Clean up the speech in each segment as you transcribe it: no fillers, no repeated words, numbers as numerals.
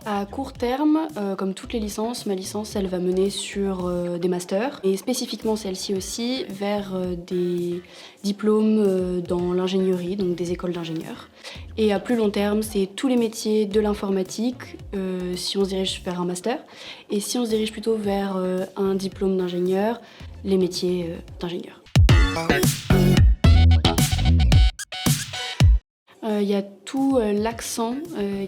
À court terme, comme toutes les licences, ma licence, elle va mener sur des masters et spécifiquement celle-ci aussi vers des diplômes dans l'ingénierie, donc des écoles d'ingénieurs. Et à plus long terme, c'est tous les métiers de l'informatique si on se dirige vers un master. Et si on se dirige plutôt vers un diplôme d'ingénieur, les métiers d'ingénieur. Il y a tout l'accent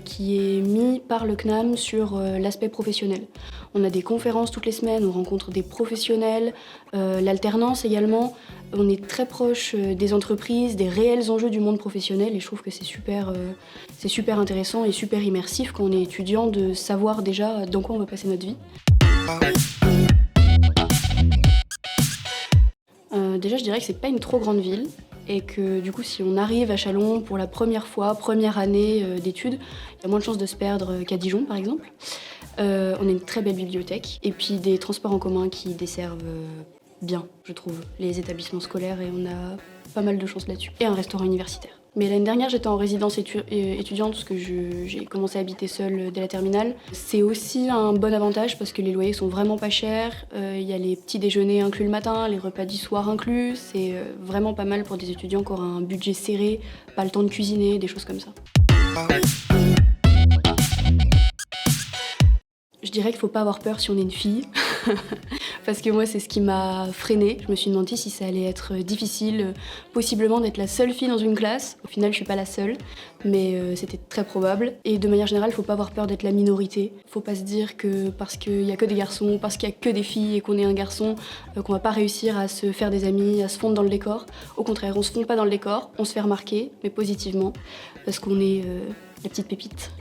qui est mis par le CNAM sur l'aspect professionnel. On a des conférences toutes les semaines, on rencontre des professionnels, l'alternance également. On est très proche des entreprises, des réels enjeux du monde professionnel et je trouve que c'est super intéressant et super immersif quand on est étudiant de savoir déjà dans quoi on va passer notre vie. Déjà, je dirais que c'est pas une trop grande ville et que du coup, si on arrive à Châlons pour la première fois, première année d'études, il y a moins de chances de se perdre qu'à Dijon, par exemple. On a une très belle bibliothèque et puis des transports en commun qui desservent bien, je trouve, les établissements scolaires et on a pas mal de chance là-dessus. Et un restaurant universitaire. Mais l'année dernière, j'étais en résidence étudiante parce que j'ai commencé à habiter seule dès la terminale. C'est aussi un bon avantage parce que les loyers sont vraiment pas chers. Il y a les petits déjeuners inclus le matin, les repas du soir inclus. C'est vraiment pas mal pour des étudiants qui auront un budget serré, pas le temps de cuisiner, des choses comme ça. Je dirais qu'il faut pas avoir peur si on est une fille. Parce que moi, c'est ce qui m'a freinée. Je me suis demandé si ça allait être difficile, possiblement d'être la seule fille dans une classe. Au final, je suis pas la seule, mais c'était très probable. Et de manière générale, il faut pas avoir peur d'être la minorité. Faut pas se dire que parce qu'il y a que des garçons, parce qu'il y a que des filles et qu'on est un garçon, qu'on va pas réussir à se faire des amis, à se fondre dans le décor. Au contraire, on se fond pas dans le décor, on se fait remarquer, mais positivement, parce qu'on est la petite pépite.